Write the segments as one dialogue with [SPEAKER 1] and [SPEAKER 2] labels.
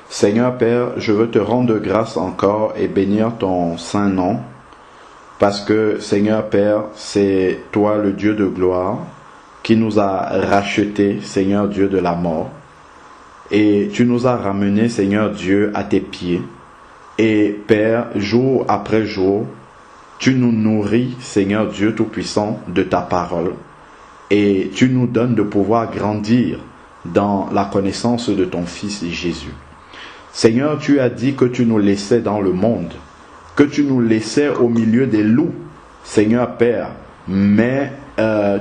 [SPEAKER 1] Seigneur Père, je veux te rendre grâce encore et bénir ton saint nom, parce que Seigneur Père, c'est toi le Dieu de gloire qui nous a rachetés, Seigneur Dieu de la mort, et tu nous as ramenés, Seigneur Dieu, à tes pieds. Et Père, jour après jour, tu nous nourris, Seigneur Dieu Tout-Puissant, de ta parole, et tu nous donnes de pouvoir grandir dans la connaissance de ton Fils Jésus. Seigneur, tu as dit que tu nous laissais dans le monde, que tu nous laissais au milieu des loups, Seigneur Père, mais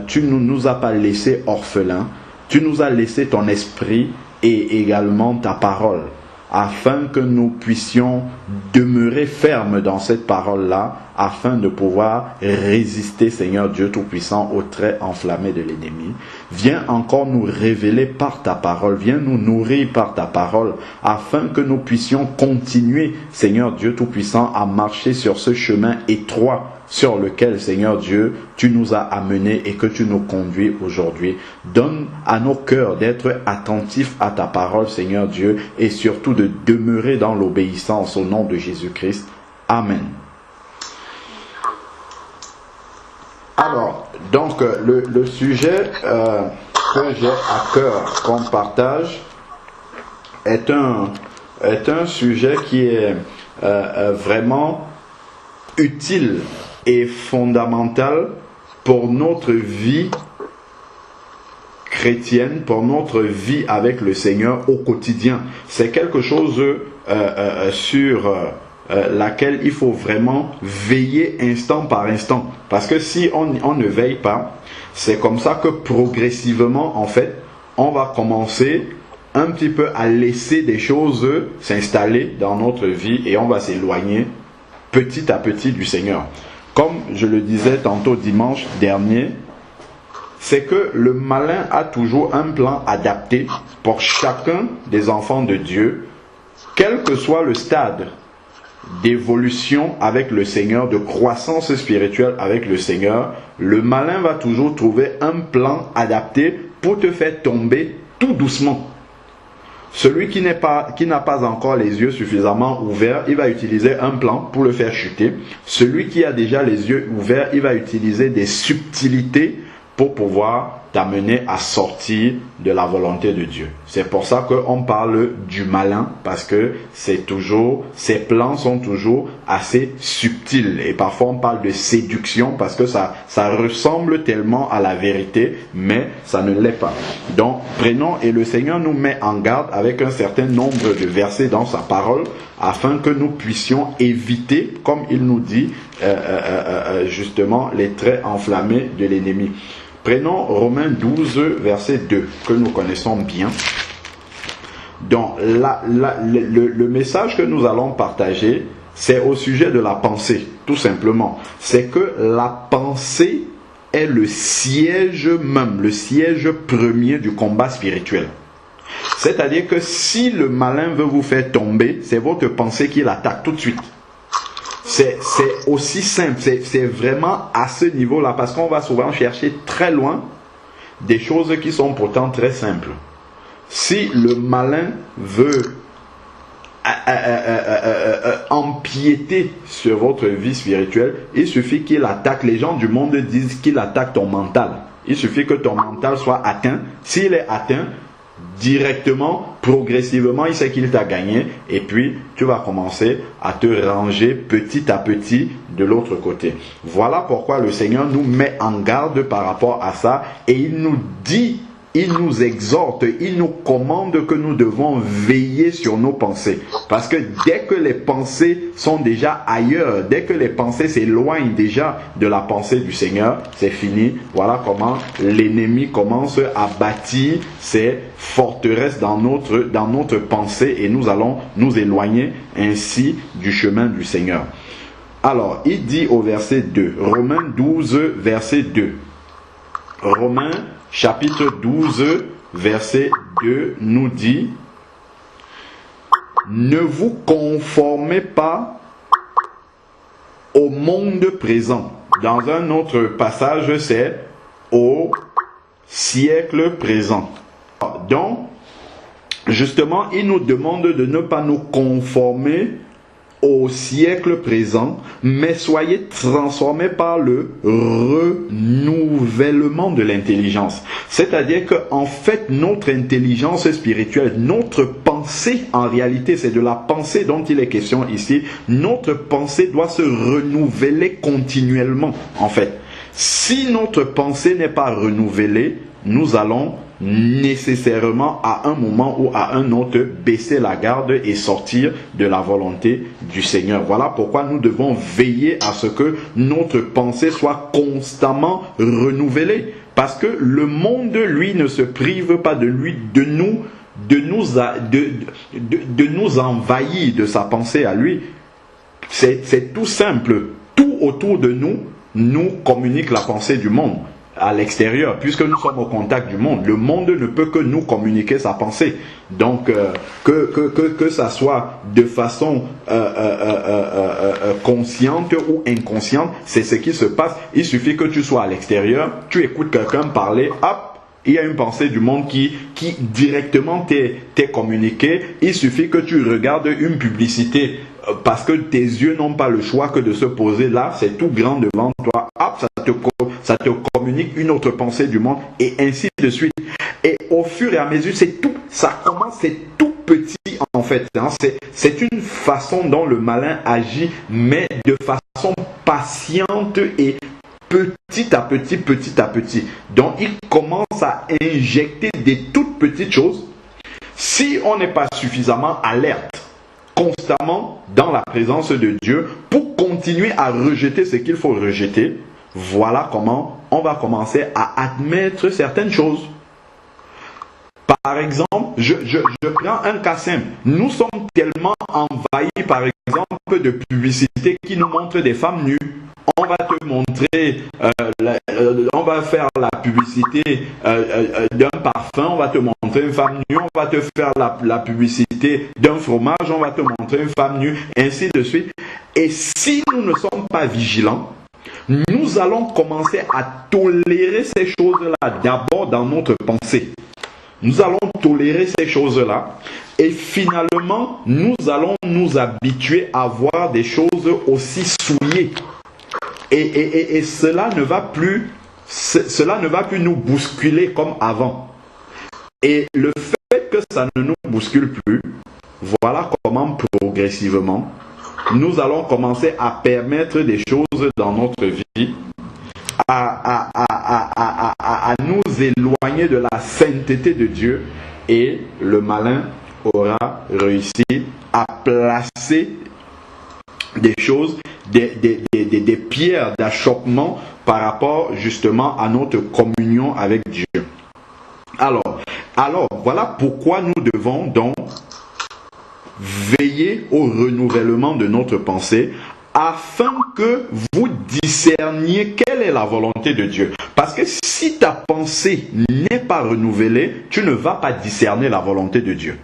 [SPEAKER 1] tu ne nous as pas laissés orphelins, tu nous as laissé ton esprit et également ta parole, afin que nous puissions demeurer fermes dans cette parole-là, afin de pouvoir résister, Seigneur Dieu Tout-Puissant, aux traits enflammés de l'ennemi. Viens encore nous révéler par ta parole, viens nous nourrir par ta parole, afin que nous puissions continuer, Seigneur Dieu Tout-Puissant, à marcher sur ce chemin étroit sur lequel, Seigneur Dieu, tu nous as amenés et que tu nous conduis aujourd'hui. Donne à nos cœurs d'être attentifs à ta parole, Seigneur Dieu, et surtout de demeurer dans l'obéissance au nom de Jésus-Christ. Amen. Alors, donc, le sujet que j'ai à cœur qu'on partage est un sujet qui est vraiment utile et fondamental pour notre vie chrétienne, pour notre vie avec le Seigneur au quotidien. C'est quelque chose sur laquelle il faut vraiment veiller instant par instant. Parce que si on ne veille pas, c'est comme ça que progressivement, en fait, on va commencer un petit peu à laisser des choses s'installer dans notre vie et on va s'éloigner petit à petit du Seigneur. Comme je le disais tantôt dimanche dernier, c'est que le malin a toujours un plan adapté pour chacun des enfants de Dieu, quel que soit le stade d'évolution avec le Seigneur, de croissance spirituelle avec le Seigneur. Le malin va toujours trouver un plan adapté pour te faire tomber tout doucement. Celui qui n'a pas encore les yeux suffisamment ouverts, il va utiliser un plan pour le faire chuter. Celui qui a déjà les yeux ouverts, il va utiliser des subtilités pour pouvoir t'amener à sortir de la volonté de Dieu. C'est pour ça qu'on parle du malin, parce que ses plans sont toujours assez subtils. Et parfois on parle de séduction, parce que ça ressemble tellement à la vérité, mais ça ne l'est pas. Donc prenons, et le Seigneur nous met en garde avec un certain nombre de versets dans sa parole, afin que nous puissions éviter, comme il nous dit, justement, les traits enflammés de l'ennemi. Prenons Romains 12, verset 2, que nous connaissons bien. Donc, le message que nous allons partager, c'est au sujet de la pensée, tout simplement. C'est que la pensée est le siège même, le siège premier du combat spirituel. C'est-à-dire que si le malin veut vous faire tomber, c'est votre pensée qui l'attaque tout de suite. C'est aussi simple, c'est vraiment à ce niveau-là, parce qu'on va souvent chercher très loin des choses qui sont pourtant très simples. Si le malin veut empiéter sur votre vie spirituelle, il suffit qu'il attaque, les gens du monde disent qu'il attaque ton mental. Il suffit que ton mental soit atteint. S'il est atteint, directement, progressivement, il sait qu'il t'a gagné et puis tu vas commencer à te ranger petit à petit de l'autre côté. Voilà pourquoi le Seigneur nous met en garde par rapport à ça et il nous dit, il nous exhorte, il nous commande que nous devons veiller sur nos pensées. Parce que dès que les pensées sont déjà ailleurs, dès que les pensées s'éloignent déjà de la pensée du Seigneur, c'est fini. Voilà comment l'ennemi commence à bâtir ses forteresses dans notre pensée et nous allons nous éloigner ainsi du chemin du Seigneur. Alors, il dit au verset 2, Romains 12, verset 2. Romains chapitre 12, verset 2 nous dit: ne vous conformez pas au monde présent. Dans un autre passage, c'est au siècle présent. Donc, justement, il nous demande de ne pas nous conformer au siècle présent, mais soyez transformés par le renouvellement de l'intelligence. C'est-à-dire que, en fait, notre intelligence spirituelle, notre pensée, en réalité, c'est de la pensée dont il est question ici. Notre pensée doit se renouveler continuellement, en fait. Si notre pensée n'est pas renouvelée, nous allons nécessairement à un moment ou à un autre baisser la garde et sortir de la volonté du Seigneur. Voilà pourquoi nous devons veiller à ce que notre pensée soit constamment renouvelée, parce que le monde, lui, ne se prive pas de nous envahir de sa pensée à lui. C'est tout simple. Tout autour de nous communique la pensée du monde à l'extérieur, puisque nous sommes au contact du monde. Le monde ne peut que nous communiquer sa pensée. Donc, que ça soit de façon consciente ou inconsciente, c'est ce qui se passe. Il suffit que tu sois à l'extérieur, tu écoutes quelqu'un parler, hop, il y a une pensée du monde qui directement t'est communiquée. Il suffit que tu regardes une publicité parce que tes yeux n'ont pas le choix que de se poser là, c'est tout grand devant toi. Hop, ça te communique une autre pensée du monde et ainsi de suite. Et au fur et à mesure, c'est tout. Ça commence, c'est tout petit en fait. Hein. C'est une façon dont le malin agit, mais de façon patiente et petit à petit. Donc, il commence à injecter des toutes petites choses. Si on n'est pas suffisamment alerte, constamment dans la présence de Dieu, pour continuer à rejeter ce qu'il faut rejeter, voilà comment on va commencer à admettre certaines choses. Par exemple, je prends un cas simple. Nous sommes tellement envahis, par exemple, de publicités qui nous montrent des femmes nues. On va te montrer, on va faire la publicité d'un parfum, on va te montrer une femme nue, on va te faire la publicité d'un fromage, on va te montrer une femme nue, ainsi de suite. Et si nous ne sommes pas vigilants, nous allons commencer à tolérer ces choses-là d'abord dans notre pensée. Nous allons tolérer ces choses-là et finalement, nous allons nous habituer à voir des choses aussi souillées. Et cela ne va plus nous bousculer comme avant. Et le fait que ça ne nous bouscule plus, voilà comment progressivement, nous allons commencer à permettre des choses dans notre vie, à nous éloigner de la sainteté de Dieu, et le malin aura réussi à placer des choses, des pierres d'achoppement par rapport justement à notre communion avec Dieu. Alors, voilà pourquoi nous devons donc veiller au renouvellement de notre pensée afin que vous discerniez quelle est la volonté de Dieu. Parce que si ta pensée n'est pas renouvelée, tu ne vas pas discerner la volonté de Dieu.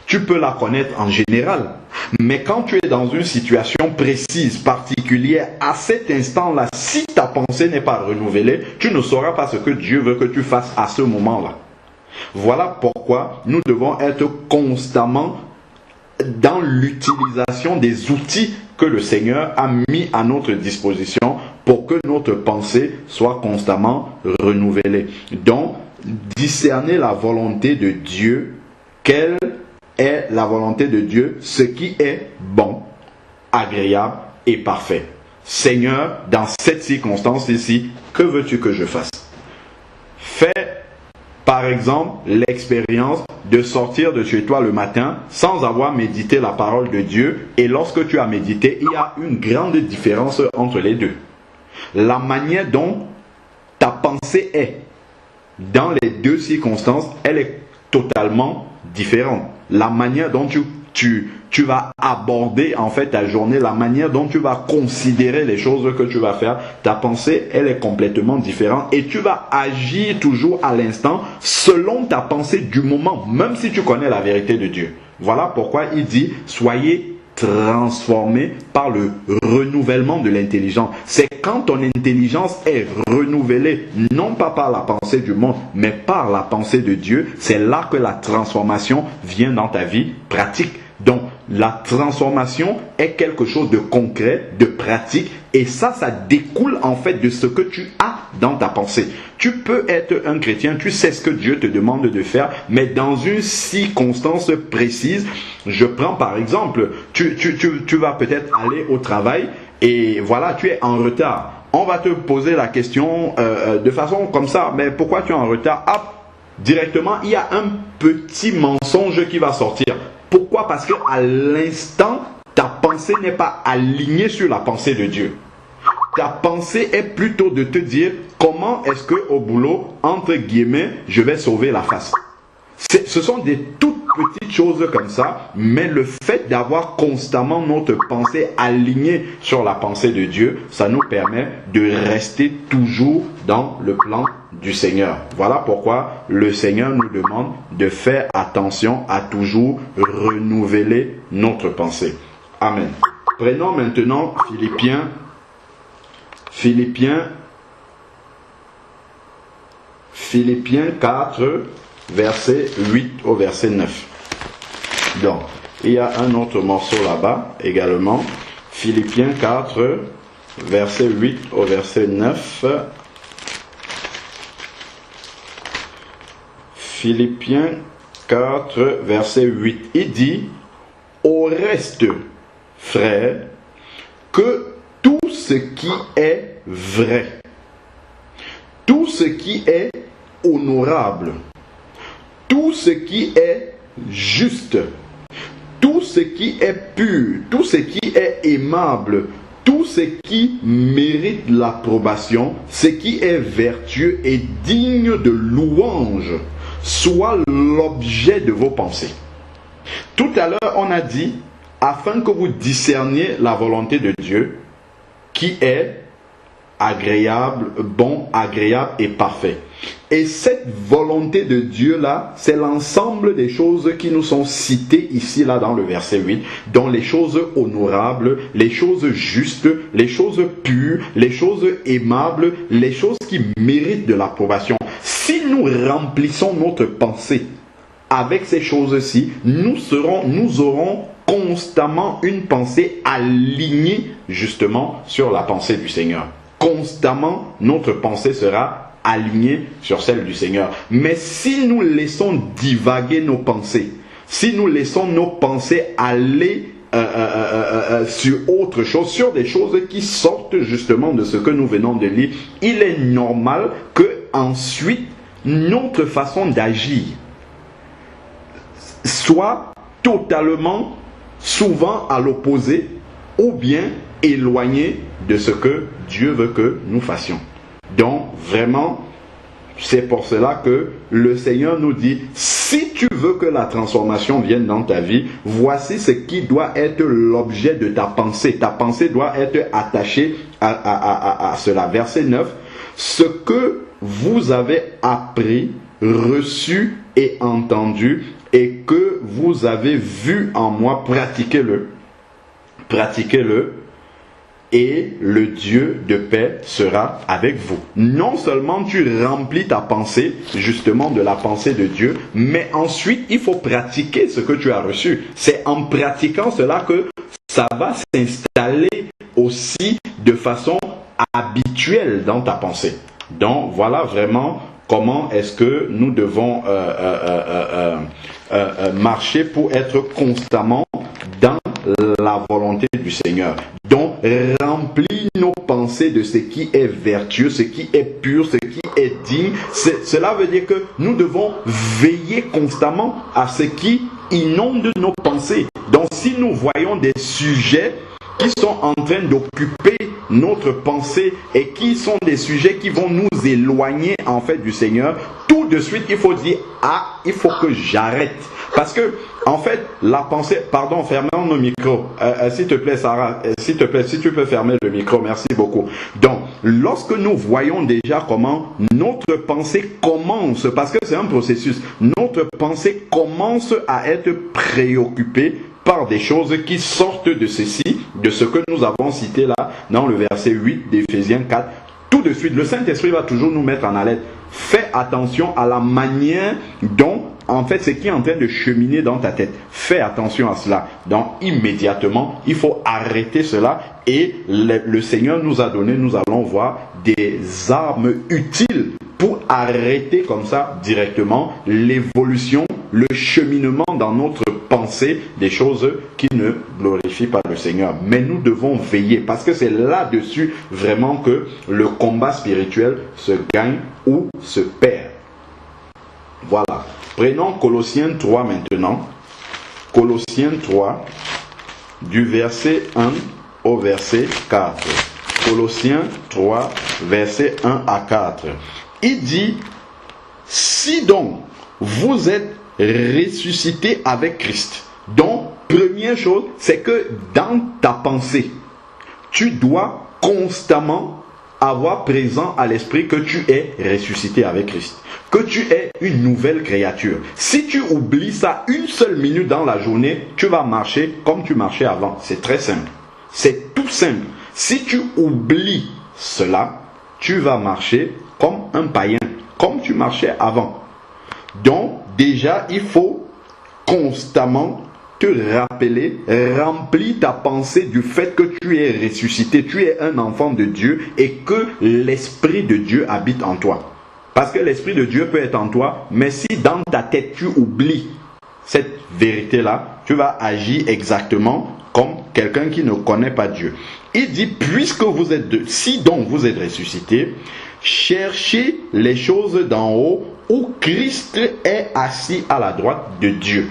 [SPEAKER 1] Tu peux la connaître en général, mais quand tu es dans une situation précise, particulière, à cet instant-là, si ta pensée n'est pas renouvelée, tu ne sauras pas ce que Dieu veut que tu fasses à ce moment-là. Voilà pourquoi nous devons être constamment dans l'utilisation des outils que le Seigneur a mis à notre disposition pour que notre pensée soit constamment renouvelée. Donc, discerner la volonté de Dieu, quelle est la volonté de Dieu, ce qui est bon, agréable et parfait. Seigneur, dans cette circonstance ici, que veux-tu que je fasse? Fais, par exemple, l'expérience de sortir de chez toi le matin sans avoir médité la parole de Dieu. Et lorsque tu as médité, il y a une grande différence entre les deux. La manière dont ta pensée est dans les deux circonstances, elle est totalement différente. La manière dont tu vas aborder en fait ta journée, la manière dont tu vas considérer les choses que tu vas faire, ta pensée, elle est complètement différente et tu vas agir toujours à l'instant selon ta pensée du moment, même si tu connais la vérité de Dieu. Voilà pourquoi il dit, soyez transformé par le renouvellement de l'intelligence. C'est quand ton intelligence est renouvelée, non pas par la pensée du monde, mais par la pensée de Dieu, c'est là que la transformation vient dans ta vie pratique. Donc, la transformation est quelque chose de concret, de pratique, et ça découle en fait de ce que tu as dans ta pensée. Tu peux être un chrétien, tu sais ce que Dieu te demande de faire, mais dans une circonstance précise. Je prends par exemple, tu vas peut-être aller au travail, et voilà, tu es en retard. On va te poser la question de façon comme ça, mais pourquoi tu es en retard? Directement, il y a un petit mensonge qui va sortir. Pourquoi? Parce qu'à l'instant, ta pensée n'est pas alignée sur la pensée de Dieu. Ta pensée est plutôt de te dire comment est-ce que au boulot, entre guillemets, je vais sauver la face. Ce sont des toutes petites choses comme ça, mais le fait d'avoir constamment notre pensée alignée sur la pensée de Dieu, ça nous permet de rester toujours dans le plan du Seigneur. Voilà pourquoi le Seigneur nous demande de faire attention à toujours renouveler notre pensée. Amen. Prenons maintenant Philippiens 4, verset 8 au verset 9. Donc, il y a un autre morceau là-bas également. Philippiens 4, verset 8 au verset 9. Philippiens 4, verset 8. Il dit, au reste, frères, que tout ce qui est vrai, tout ce qui est honorable, tout ce qui est juste, tout ce qui est pur, tout ce qui est aimable, tout ce qui mérite l'approbation, ce qui est vertueux et digne de louange, soit l'objet de vos pensées. Tout à l'heure, on a dit, afin que vous discerniez la volonté de Dieu, qui est agréable, bon, agréable et parfait. Et cette volonté de Dieu-là, c'est l'ensemble des choses qui nous sont citées ici, là, dans le verset 8, dont les choses honorables, les choses justes, les choses pures, les choses aimables, les choses qui méritent de l'approbation. Si nous remplissons notre pensée avec ces choses-ci, nous aurons constamment une pensée alignée justement sur la pensée du Seigneur. Constamment, notre pensée sera alignée sur celle du Seigneur. Mais si nous laissons divaguer nos pensées, si nous laissons nos pensées aller sur autre chose, sur des choses qui sortent justement de ce que nous venons de lire, il est normal que ensuite notre façon d'agir soit totalement, souvent à l'opposé, ou bien éloigné de ce que Dieu veut que nous fassions. Donc vraiment, c'est pour cela que le Seigneur nous dit, si tu veux que la transformation vienne dans ta vie, voici ce qui doit être l'objet de ta pensée. Ta pensée doit être attachée à cela. Verset 9, ce que vous avez appris, reçu et entendu, et que vous avez vu en moi, pratiquez-le. Pratiquez-le, et le Dieu de paix sera avec vous. Non seulement tu remplis ta pensée, justement de la pensée de Dieu, mais ensuite il faut pratiquer ce que tu as reçu. C'est en pratiquant cela que ça va s'installer aussi de façon habituelle dans ta pensée. Donc voilà vraiment comment est-ce que nous devons marcher pour être constamment dans la volonté du Seigneur. Donc, remplis nos pensées de ce qui est vertueux, ce qui est pur, ce qui est digne. Cela veut dire que nous devons veiller constamment à ce qui inonde nos pensées. Donc, si nous voyons des sujets qui sont en train d'occuper notre pensée et qui sont des sujets qui vont nous éloigner en fait du Seigneur, tout de suite il faut dire, il faut que j'arrête. Parce que, en fait, la pensée... Pardon, fermons nos micros. S'il te plaît, Sarah, s'il te plaît, si tu peux fermer le micro, merci beaucoup. Donc, lorsque nous voyons déjà comment notre pensée commence, parce que c'est un processus, notre pensée commence à être préoccupée par des choses qui sortent de ceci, de ce que nous avons cité là, dans le verset 8 d'Éphésiens 4. Tout de suite, le Saint-Esprit va toujours nous mettre en alerte. Fais attention à la manière dont, en fait, ce qui est en train de cheminer dans ta tête. Fais attention à cela. Donc, immédiatement, il faut arrêter cela. Et le Seigneur nous a donné, nous allons voir, des armes utiles pour arrêter comme ça, directement, l'évolution, le cheminement dans notre pensée des choses qui ne glorifient pas le Seigneur. Mais nous devons veiller, parce que c'est là-dessus vraiment que le combat spirituel se gagne ou se perd. Voilà. Prenons Colossiens 3 maintenant. Colossiens 3, du verset 1 au verset 4. Colossiens 3, verset 1 à 4. Il dit, si donc vous êtes ressuscité avec Christ. Donc, première chose, c'est que dans ta pensée, tu dois constamment avoir présent à l'esprit que tu es ressuscité avec Christ, que tu es une nouvelle créature. Si tu oublies ça une seule minute dans la journée, tu vas marcher comme tu marchais avant. C'est très simple. C'est tout simple. Si tu oublies cela, tu vas marcher comme un païen, comme tu marchais avant. Donc, déjà, il faut constamment te rappeler, remplir ta pensée du fait que tu es ressuscité, tu es un enfant de Dieu et que l'Esprit de Dieu habite en toi. Parce que l'Esprit de Dieu peut être en toi, mais si dans ta tête tu oublies cette vérité-là, tu vas agir exactement comme quelqu'un qui ne connaît pas Dieu. Il dit, puisque vous êtes si donc vous êtes ressuscité, cherchez les choses d'en haut où Christ est assis à la droite de Dieu.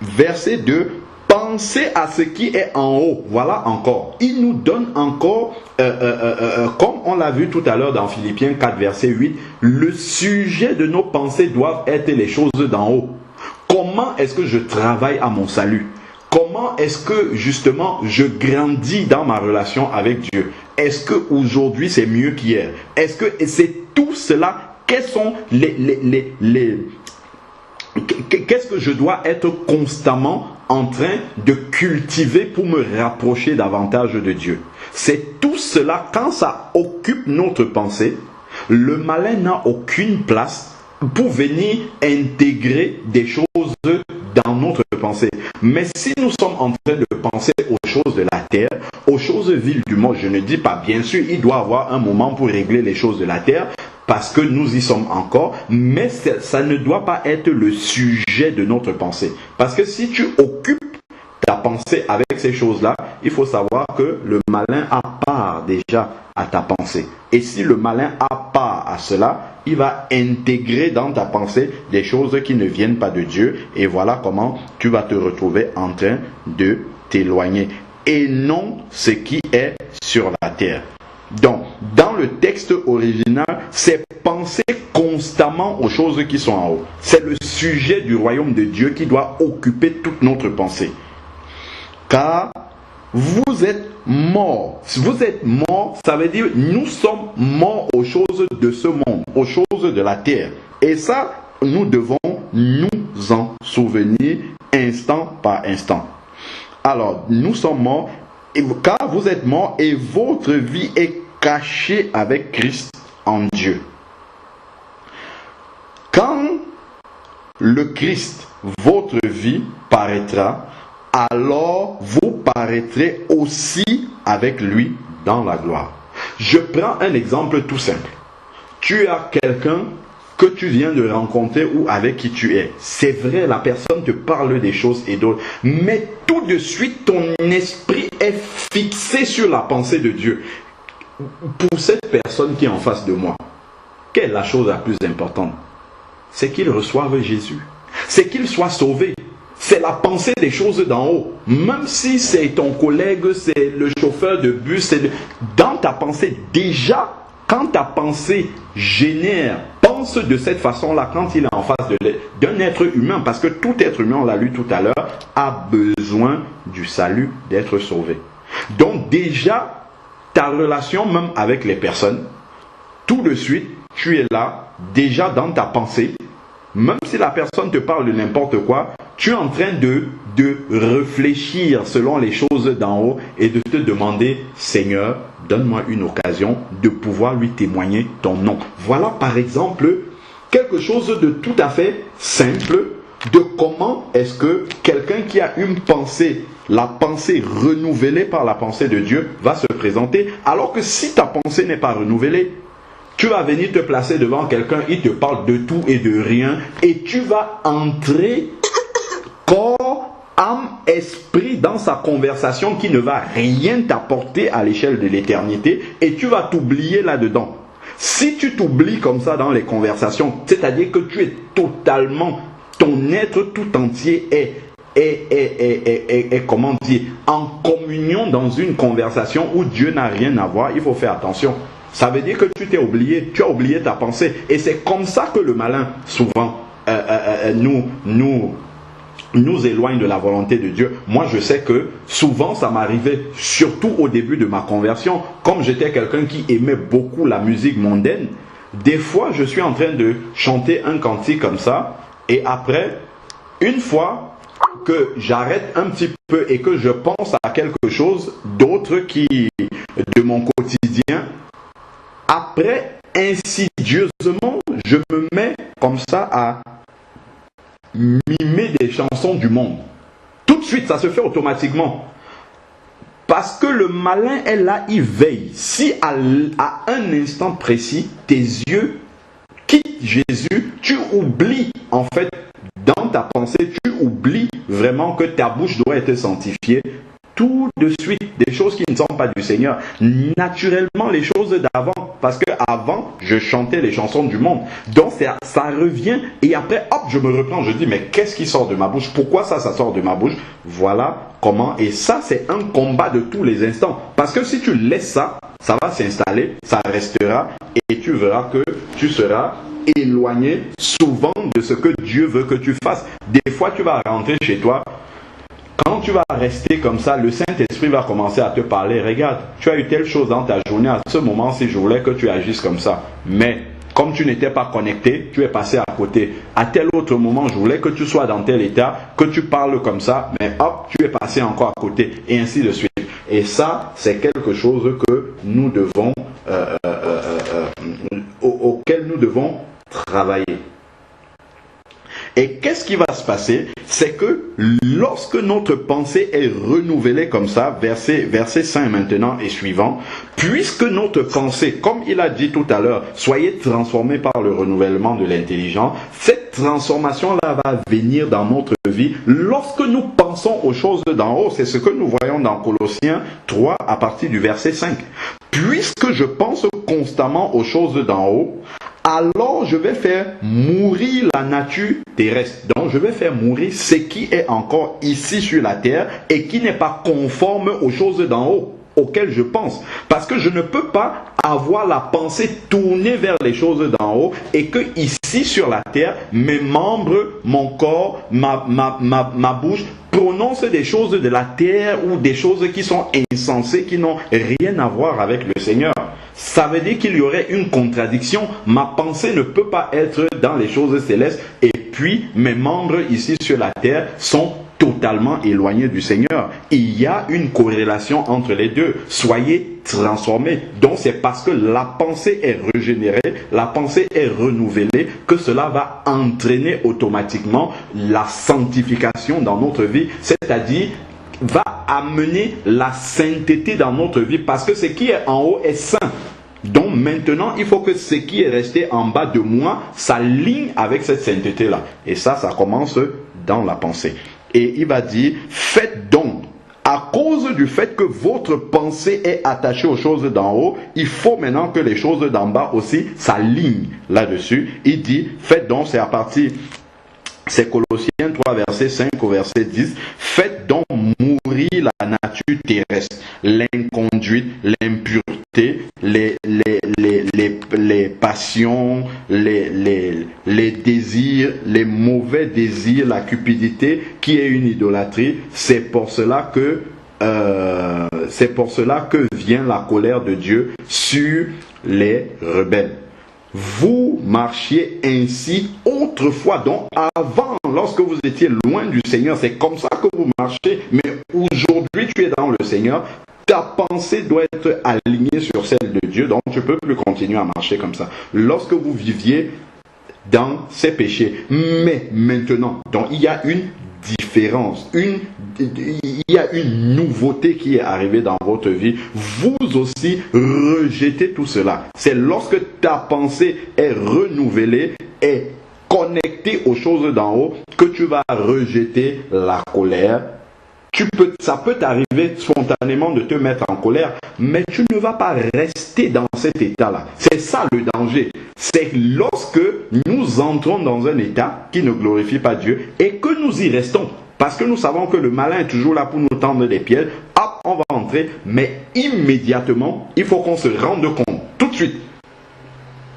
[SPEAKER 1] Verset 2, pensez à ce qui est en haut. Voilà encore. Il nous donne encore, comme on l'a vu tout à l'heure dans Philippiens 4, verset 8, le sujet de nos pensées doivent être les choses d'en haut. Comment est-ce que je travaille à mon salut? Comment est-ce que justement je grandis dans ma relation avec Dieu? Est-ce qu'aujourd'hui c'est mieux qu'hier? Est-ce que c'est tout cela? Quels sont qu'est-ce que je dois être constamment en train de cultiver pour me rapprocher davantage de Dieu? C'est tout cela, quand ça occupe notre pensée, le malin n'a aucune place pour venir intégrer des choses dans notre pensée. Mais si nous sommes en train de penser aux choses de la terre, aux choses viles du monde, je ne dis pas, bien sûr, il doit y avoir un moment pour régler les choses de la terre, parce que nous y sommes encore, mais ça ne doit pas être le sujet de notre pensée. Parce que si tu occupes ta pensée avec ces choses-là, il faut savoir que le malin a part déjà à ta pensée. Et si le malin a part à cela, il va intégrer dans ta pensée des choses qui ne viennent pas de Dieu. Et voilà comment tu vas te retrouver en train de t'éloigner. Et non ce qui est sur la terre. Donc, dans le texte original, c'est penser constamment aux choses qui sont en haut. C'est le sujet du royaume de Dieu qui doit occuper toute notre pensée. Car vous êtes morts. Si vous êtes morts, ça veut dire nous sommes morts aux choses de ce monde, aux choses de la terre. Et ça, nous devons nous en souvenir instant par instant. Alors, nous sommes morts, car vous êtes morts et votre vie est cachée avec Christ en Dieu. Quand le Christ, votre vie, paraîtra, alors vous paraîtrez aussi avec lui dans la gloire. Je prends un exemple tout simple. Tu as quelqu'un que tu viens de rencontrer ou avec qui tu es. C'est vrai, la personne te parle des choses et d'autres, mais tout de suite, ton esprit est fixé sur la pensée de Dieu. Pour cette personne qui est en face de moi, quelle est la chose la plus importante? C'est qu'il reçoive Jésus. C'est qu'il soit sauvé. C'est la pensée des choses d'en haut. Même si c'est ton collègue, c'est le chauffeur de bus, dans ta pensée, déjà, quand ta pensée génère, pense de cette façon-là, quand il est en face d'un être humain, parce que tout être humain, on l'a lu tout à l'heure, a besoin du salut, d'être sauvé. Donc déjà, ta relation même avec les personnes, tout de suite, tu es là, déjà dans ta pensée, Même si la personne te parle de n'importe quoi, tu es en train de réfléchir selon les choses d'en haut et de te demander, Seigneur, donne-moi une occasion de pouvoir lui témoigner ton nom. Voilà par exemple quelque chose de tout à fait simple de comment est-ce que quelqu'un qui a une pensée, la pensée renouvelée par la pensée de Dieu, va se présenter. Alors que si ta pensée n'est pas renouvelée, tu vas venir te placer devant quelqu'un, il te parle de tout et de rien, et tu vas entrer corps, âme, esprit dans sa conversation qui ne va rien t'apporter à l'échelle de l'éternité, et tu vas t'oublier là-dedans. Si tu t'oublies comme ça dans les conversations, c'est-à-dire que tu es totalement, ton être tout entier est comment dire, en communion dans une conversation où Dieu n'a rien à voir, il faut faire attention. Ça veut dire que tu t'es oublié, tu as oublié ta pensée. Et c'est comme ça que le malin, souvent, nous éloigne de la volonté de Dieu. Moi, je sais que souvent, ça m'arrivait, surtout au début de ma conversion, comme j'étais quelqu'un qui aimait beaucoup la musique mondaine, des fois, je suis en train de chanter un cantique comme ça, et après, une fois que j'arrête un petit peu et que je pense à quelque chose d'autre qui, de mon quotidien, après, insidieusement, je me mets comme ça à mimer des chansons du monde. Tout de suite, ça se fait automatiquement. Parce que le malin est là, il veille. Si à un instant précis, tes yeux quittent Jésus, tu oublies, en fait, dans ta pensée, tu oublies vraiment que ta bouche doit être sanctifiée. Tout de suite, des choses qui ne sont pas du Seigneur. Naturellement, les choses d'avant. Parce qu'avant, je chantais les chansons du monde. Donc, ça revient. Et après, hop, je me reprends. Je dis, mais qu'est-ce qui sort de ma bouche? Pourquoi ça sort de ma bouche? Voilà comment. Et ça, c'est un combat de tous les instants. Parce que si tu laisses ça, ça va s'installer, ça restera. Et tu verras que tu seras éloigné souvent de ce que Dieu veut que tu fasses. Des fois, tu vas rentrer chez toi. Quand tu vas rester comme ça, le Saint-Esprit va commencer à te parler. Regarde, tu as eu telle chose dans ta journée. À ce moment-ci, je voulais que tu agisses comme ça. Mais comme tu n'étais pas connecté, tu es passé à côté. À tel autre moment, je voulais que tu sois dans tel état, que tu parles comme ça. Mais hop, tu es passé encore à côté. Et ainsi de suite. Et ça, c'est quelque chose que nous devons, auquel nous devons travailler. Et qu'est-ce qui va se passer? C'est que lorsque notre pensée est renouvelée comme ça, verset 5 maintenant et suivant, puisque notre pensée, comme il a dit tout à l'heure, soyez transformés par le renouvellement de l'intelligence, cette transformation-là va venir dans notre vie lorsque nous pensons aux choses d'en haut. C'est ce que nous voyons dans Colossiens 3 à partir du verset 5. Puisque je pense constamment aux choses d'en haut, alors je vais faire mourir la nature terrestre. Donc je vais faire mourir ce qui est encore ici sur la terre et qui n'est pas conforme aux choses d'en haut auxquelles je pense. Parce que je ne peux pas avoir la pensée tournée vers les choses d'en haut et que ici sur la terre, mes membres, mon corps, ma bouche prononcent des choses de la terre ou des choses qui sont insensées, qui n'ont rien à voir avec le Seigneur. Ça veut dire qu'il y aurait une contradiction. Ma pensée ne peut pas être dans les choses célestes et puis mes membres ici sur la terre sont totalement éloignés du Seigneur. Il y a une corrélation entre les deux. Soyez transformés. Donc c'est parce que la pensée est régénérée, la pensée est renouvelée, que cela va entraîner automatiquement la sanctification dans notre vie. C'est-à-dire va amener la sainteté dans notre vie parce que ce qui est en haut est saint. Donc maintenant, il faut que ce qui est resté en bas de moi s'aligne avec cette sainteté-là. Et ça commence dans la pensée. Et il va dire, faites donc, à cause du fait que votre pensée est attachée aux choses d'en haut, il faut maintenant que les choses d'en bas aussi s'alignent là-dessus. Il dit, faites donc, c'est à partir... C'est Colossiens 3, verset 5 au verset 10. Faites donc mourir la nature terrestre, l'inconduite, l'impureté, les passions, les désirs, les mauvais désirs, la cupidité, qui est une idolâtrie. C'est pour cela que vient la colère de Dieu sur les rebelles. vous marchiez ainsi autrefois, donc avant, lorsque vous étiez loin du Seigneur, c'est comme ça que vous marchez, mais aujourd'hui tu es dans le Seigneur, ta pensée doit être alignée sur celle de Dieu, donc tu ne peux plus continuer à marcher comme ça. Lorsque vous viviez dans ces péchés, mais maintenant, donc il y a une différence, il y a une nouveauté qui est arrivée dans votre vie. Vous aussi rejetez tout cela. C'est lorsque ta pensée est renouvelée, est connectée aux choses d'en haut, que tu vas rejeter la colère. Ça peut t'arriver spontanément de te mettre en colère, mais tu ne vas pas rester dans cet état-là. C'est ça le danger. C'est lorsque nous entrons dans un état qui ne glorifie pas Dieu et que nous y restons. Parce que nous savons que le malin est toujours là pour nous tendre des pièges. Hop, on va entrer, mais immédiatement, il faut qu'on se rende compte, tout de suite.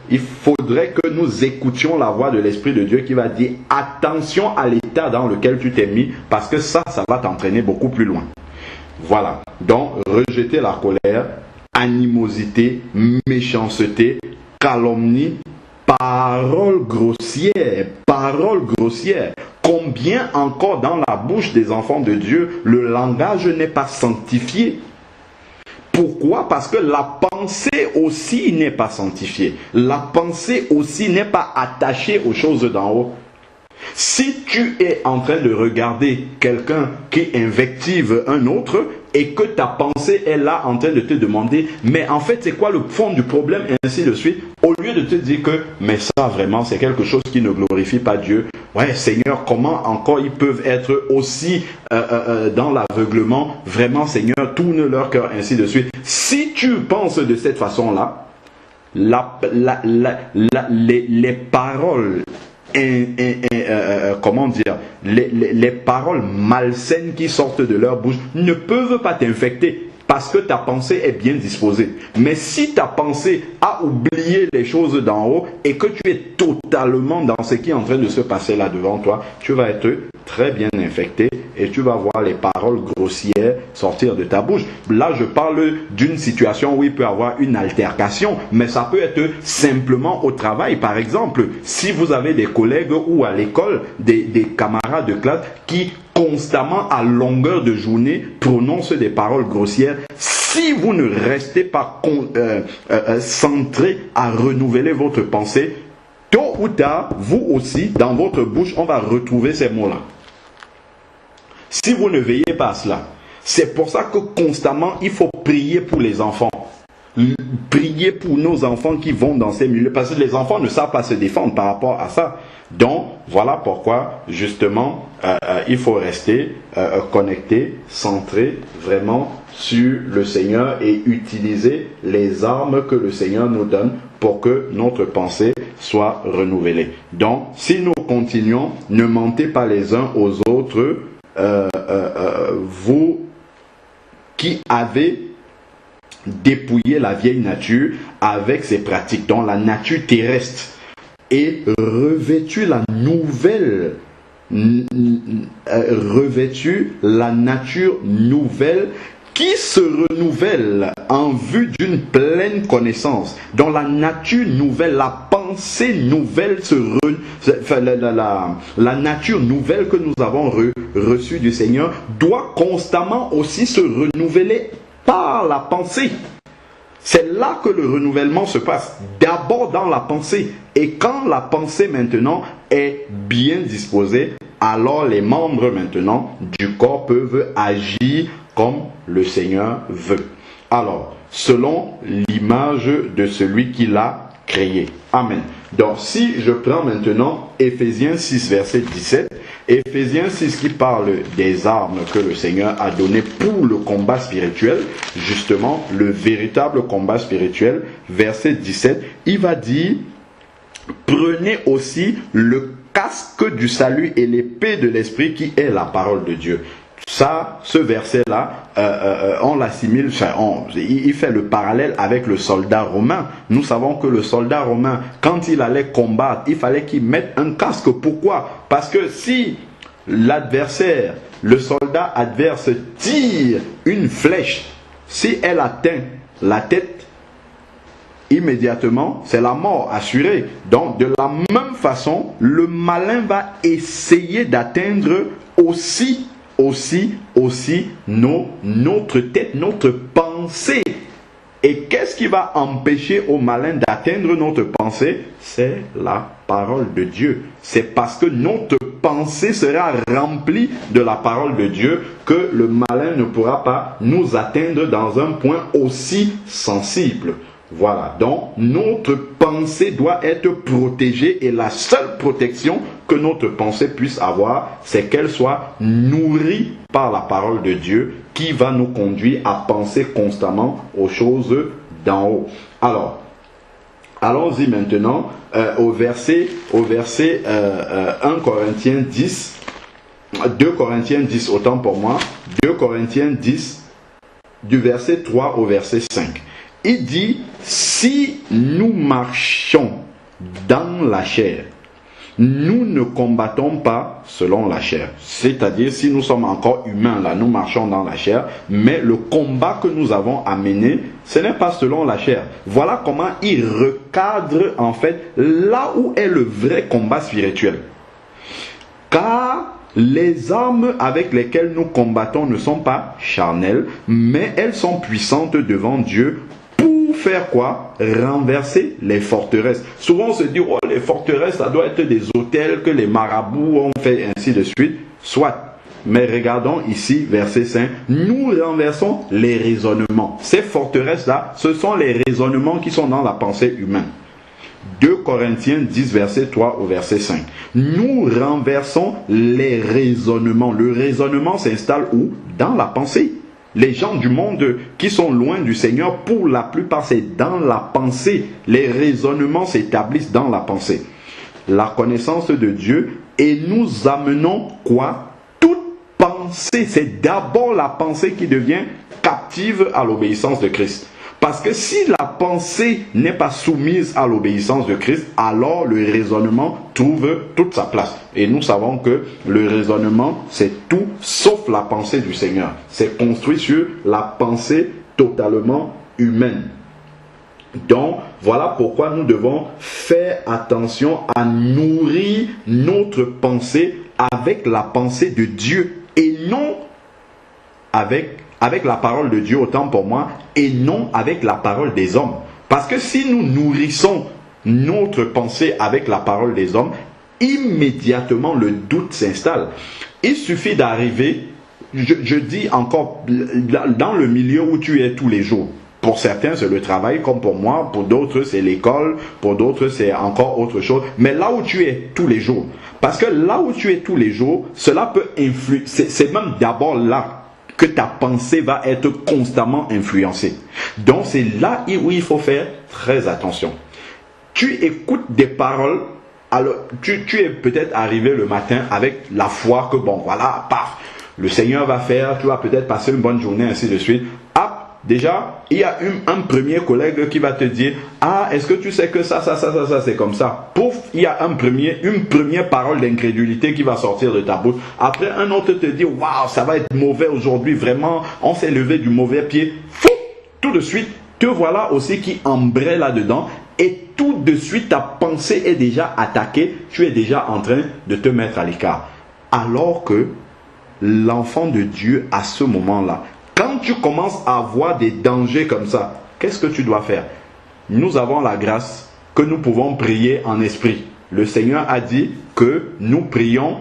[SPEAKER 1] Il faudrait que nous écoutions la voix de l'Esprit de Dieu qui va dire attention à l'état dans lequel tu t'es mis, parce que ça va t'entraîner beaucoup plus loin. Voilà. Donc, rejeter la colère, animosité, méchanceté, calomnie, parole grossière. Combien encore dans la bouche des enfants de Dieu, le langage n'est pas sanctifié? Pourquoi? Parce que la pensée aussi n'est pas sanctifiée. La pensée aussi n'est pas attachée aux choses d'en haut. Si tu es en train de regarder quelqu'un qui invective un autre et que ta pensée est là en train de te demander mais en fait c'est quoi le fond du problème et ainsi de suite, au lieu de te dire que mais ça vraiment c'est quelque chose qui ne glorifie pas Dieu. Ouais Seigneur, comment encore ils peuvent être aussi dans l'aveuglement? Vraiment Seigneur, tourne leur cœur, ainsi de suite. Si tu penses de cette façon-là, les paroles comment dire, les paroles malsaines qui sortent de leur bouche ne peuvent pas t'infecter parce que ta pensée est bien disposée. Mais si ta pensée a oublié les choses d'en haut et que tu es totalement dans ce qui est en train de se passer là devant toi, tu vas être très bien infecté et tu vas voir les paroles grossières sortir de ta bouche. Là, je parle d'une situation où il peut y avoir une altercation, mais ça peut être simplement au travail. Par exemple, si vous avez des collègues ou à l'école, des camarades de classe qui constamment à longueur de journée prononcent des paroles grossières, si vous ne restez pas centré à renouveler votre pensée, tôt ou tard, vous aussi, dans votre bouche, on va retrouver ces mots-là. Si vous ne veillez pas à cela, c'est pour ça que constamment, il faut prier pour les enfants. Prier pour nos enfants qui vont dans ces milieux, parce que les enfants ne savent pas se défendre par rapport à ça. Donc, voilà pourquoi, justement, il faut rester connecté, centré vraiment sur le Seigneur et utiliser les armes que le Seigneur nous donne pour que notre pensée soit renouvelée. Donc, si nous continuons, ne mentez pas les uns aux autres, vous qui avez dépouillé la vieille nature avec ses pratiques, dans la nature terrestre, et revêtu la nouvelle, nature nouvelle qui se renouvelle en vue d'une pleine connaissance. Dans la nature nouvelle, la pensée nouvelle la nature nouvelle que nous avons reçue du Seigneur doit constamment aussi se renouveler par la pensée. C'est là que le renouvellement se passe. D'abord dans la pensée. Et quand la pensée maintenant est bien disposée, alors les membres maintenant du corps peuvent agir comme le Seigneur veut. Alors, selon l'image de celui qui l'a créé. Amen. Donc, si je prends maintenant Éphésiens 6, verset 17, Éphésiens 6 qui parle des armes que le Seigneur a données pour le combat spirituel, justement, le véritable combat spirituel, verset 17, il va dire, prenez aussi le casque du salut et l'épée de l'esprit qui est la parole de Dieu. Ça, ce verset-là, on l'assimile, il fait le parallèle avec le soldat romain. Nous savons que le soldat romain, quand il allait combattre, il fallait qu'il mette un casque. Pourquoi? Parce que si l'adversaire, le soldat adverse tire une flèche, si elle atteint la tête, immédiatement, c'est la mort assurée. Donc, de la même façon, le malin va essayer d'atteindre aussi notre tête, notre pensée. Et qu'est-ce qui va empêcher au malin d'atteindre notre pensée? C'est la parole de Dieu. C'est parce que notre pensée sera remplie de la parole de Dieu que le malin ne pourra pas nous atteindre dans un point aussi sensible. Voilà, donc notre pensée doit être protégée et la seule protection que notre pensée puisse avoir, c'est qu'elle soit nourrie par la parole de Dieu qui va nous conduire à penser constamment aux choses d'en haut. Alors, allons-y maintenant au verset 1 Corinthiens 10, 2 Corinthiens 10, autant pour moi, 2 Corinthiens 10, du verset 3 au verset 5. Il dit, si nous marchons dans la chair, nous ne combattons pas selon la chair. C'est-à-dire, si nous sommes encore humains, là, nous marchons dans la chair, mais le combat que nous avons à mener, ce n'est pas selon la chair. Voilà comment il recadre, en fait, là où est le vrai combat spirituel. Car les armes avec lesquelles nous combattons ne sont pas charnelles, mais elles sont puissantes devant Dieu. Faire quoi? Renverser les forteresses. Souvent on se dit, oh, les forteresses, ça doit être des hôtels que les marabouts ont fait, ainsi de suite. Soit. Mais regardons ici, verset 5. Nous renversons les raisonnements. Ces forteresses-là, ce sont les raisonnements qui sont dans la pensée humaine. 2 Corinthiens 10, verset 3 au verset 5. Nous renversons les raisonnements. Le raisonnement s'installe où? Dans la pensée. Les gens du monde qui sont loin du Seigneur, pour la plupart, c'est dans la pensée. Les raisonnements s'établissent dans la pensée. La connaissance de Dieu, et nous amenons quoi? Toute pensée. C'est d'abord la pensée qui devient captive à l'obéissance de Christ. Parce que si la pensée n'est pas soumise à l'obéissance de Christ, alors le raisonnement trouve toute sa place. Et nous savons que le raisonnement, c'est tout sauf la pensée du Seigneur. C'est construit sur la pensée totalement humaine. Donc, voilà pourquoi nous devons faire attention à nourrir notre pensée avec la pensée de Dieu et non avec la parole de Dieu, autant pour moi, et non avec la parole des hommes. Parce que si nous nourrissons notre pensée avec la parole des hommes, immédiatement le doute s'installe. Il suffit d'arriver, je dis encore, dans le milieu où tu es tous les jours. Pour certains, c'est le travail, comme pour moi. Pour d'autres, c'est l'école. Pour d'autres, c'est encore autre chose. Mais là où tu es tous les jours. Parce que là où tu es tous les jours, cela peut influer. C'est même d'abord là que ta pensée va être constamment influencée. Donc c'est là où il faut faire très attention. Tu écoutes des paroles, alors tu es peut-être arrivé le matin avec la foi que bon voilà, paf, le Seigneur va faire, tu vas peut-être passer une bonne journée, ainsi de suite. Ah, déjà, il y a un premier collègue qui va te dire, ah, est-ce que tu sais que ça, c'est comme ça. Pouf, il y a une première parole d'incrédulité qui va sortir de ta bouche. Après, un autre te dit, waouh, ça va être mauvais aujourd'hui, vraiment, on s'est levé du mauvais pied. Fou, tout de suite, te voilà aussi qui embraye là-dedans. Et tout de suite, ta pensée est déjà attaquée. Tu es déjà en train de te mettre à l'écart. Alors que l'enfant de Dieu, à ce moment-là, quand tu commences à voir des dangers comme ça, qu'est-ce que tu dois faire? Nous avons la grâce que nous pouvons prier en esprit. Le Seigneur a dit que nous prions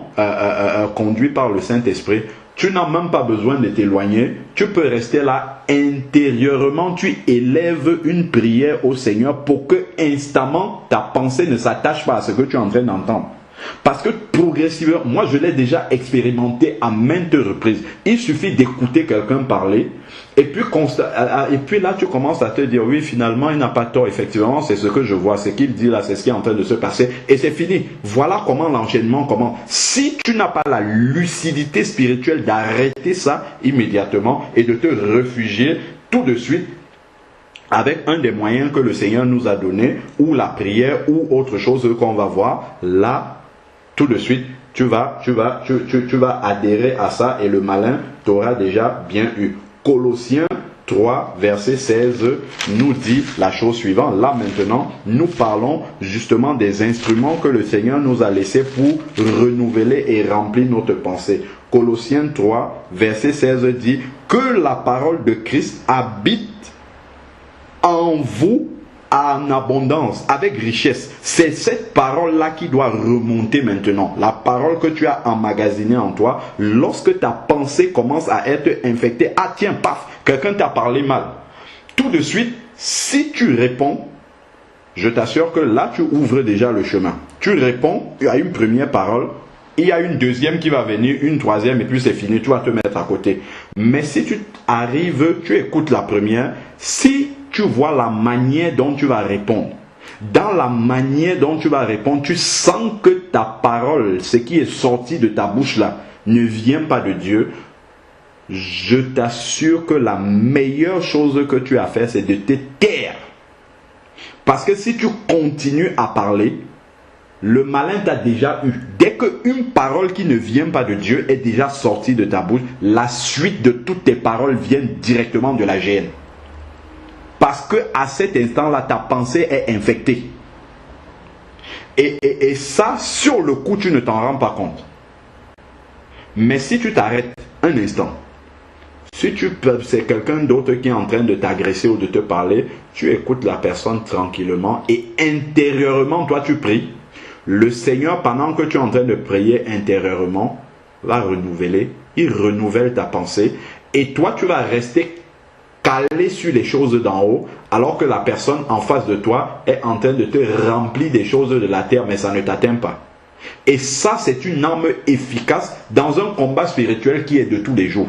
[SPEAKER 1] conduits par le Saint-Esprit. Tu n'as même pas besoin de t'éloigner. Tu peux rester là intérieurement. Tu élèves une prière au Seigneur pour que instamment ta pensée ne s'attache pas à ce que tu es en train d'entendre. Parce que progressivement, moi je l'ai déjà expérimenté à maintes reprises. Il suffit d'écouter quelqu'un parler et puis là tu commences à te dire oui, finalement il n'a pas tort, effectivement c'est ce que je vois, c'est qu'il dit là, c'est ce qui est en train de se passer et c'est fini. Voilà comment l'enchaînement commence. Si tu n'as pas la lucidité spirituelle d'arrêter ça immédiatement et de te réfugier tout de suite avec un des moyens que le Seigneur nous a donné, ou la prière, ou autre chose qu'on va voir, là, tout de suite, tu vas adhérer à ça et le malin t'aura déjà bien eu. Colossiens 3, verset 16, nous dit la chose suivante. Là maintenant, nous parlons justement des instruments que le Seigneur nous a laissés pour renouveler et remplir notre pensée. Colossiens 3, verset 16 dit que la parole de Christ habite en vous en abondance, avec richesse. C'est cette parole-là qui doit remonter maintenant. La parole que tu as emmagasinée en toi, lorsque ta pensée commence à être infectée, ah tiens, paf, quelqu'un t'a parlé mal. Tout de suite, si tu réponds, je t'assure que là, tu ouvres déjà le chemin. Tu réponds à une première parole, il y a une deuxième qui va venir, une troisième, et puis c'est fini, tu vas te mettre à côté. Mais si tu arrives, tu écoutes la première, si tu vois la manière dont tu vas répondre. Dans la manière dont tu vas répondre, tu sens que ta parole, ce qui est sorti de ta bouche là, ne vient pas de Dieu. Je t'assure que la meilleure chose que tu as fait, c'est de te taire. Parce que si tu continues à parler, le malin t'a déjà eu. Dès qu'une parole qui ne vient pas de Dieu est déjà sortie de ta bouche, la suite de toutes tes paroles vient directement de la géhenne. Parce que à cet instant-là, ta pensée est infectée. Et ça, sur le coup, tu ne t'en rends pas compte. Mais si tu t'arrêtes un instant, si c'est quelqu'un d'autre qui est en train de t'agresser ou de te parler, tu écoutes la personne tranquillement et intérieurement, toi tu pries. Le Seigneur, pendant que tu es en train de prier intérieurement, va renouveler. Il renouvelle ta pensée. Et toi, tu vas rester calé sur les choses d'en haut, alors que la personne en face de toi est en train de te remplir des choses de la terre, mais ça ne t'atteint pas. Et ça, c'est une arme efficace dans un combat spirituel qui est de tous les jours.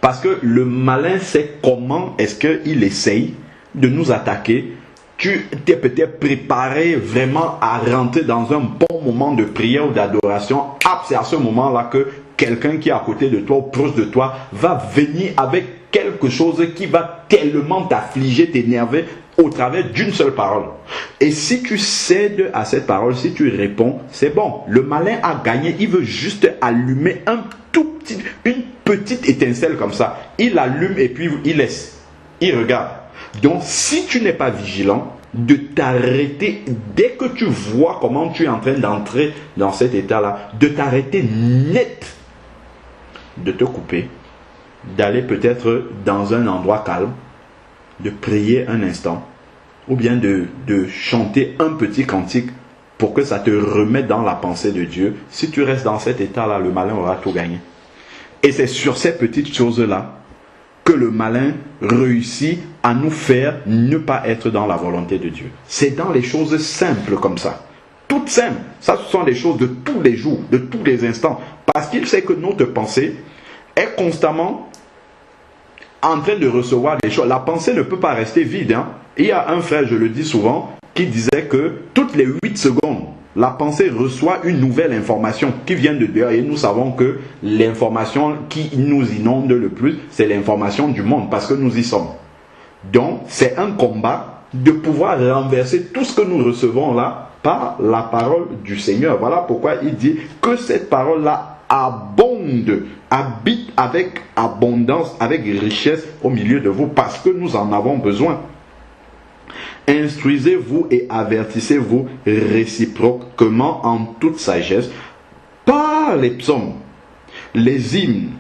[SPEAKER 1] Parce que le malin sait comment est-ce qu'il essaye de nous attaquer. Tu t'es peut-être préparé vraiment à rentrer dans un bon moment de prière ou d'adoration. C'est à ce moment-là que quelqu'un qui est à côté de toi ou proche de toi va venir avec quelque chose qui va tellement t'affliger, t'énerver au travers d'une seule parole. Et si tu cèdes à cette parole, si tu réponds, c'est bon. Le malin a gagné. Il veut juste allumer une petite étincelle comme ça. Il allume et puis il laisse. Il regarde. Donc, si tu n'es pas vigilant, de t'arrêter dès que tu vois comment tu es en train d'entrer dans cet état-là, de t'arrêter net, de te couper, d'aller peut-être dans un endroit calme, de prier un instant, ou bien de chanter un petit cantique pour que ça te remette dans la pensée de Dieu. Si tu restes dans cet état-là, le malin aura tout gagné. Et c'est sur ces petites choses-là que le malin réussit à nous faire ne pas être dans la volonté de Dieu. C'est dans les choses simples comme ça. Toutes simples. Ça, ce sont des choses de tous les jours, de tous les instants. Parce qu'il sait que notre pensée est constamment en train de recevoir des choses. La pensée ne peut pas rester vide. Hein. Il y a un frère, je le dis souvent, qui disait que toutes les 8 secondes, la pensée reçoit une nouvelle information qui vient de dehors. Et nous savons que l'information qui nous inonde le plus, c'est l'information du monde, parce que nous y sommes. Donc, c'est un combat de pouvoir renverser tout ce que nous recevons là par la parole du Seigneur. Voilà pourquoi il dit que cette parole-là abonde, habite avec abondance, avec richesse au milieu de vous, parce que nous en avons besoin. Instruisez-vous et avertissez-vous réciproquement en toute sagesse par les psaumes, les hymnes,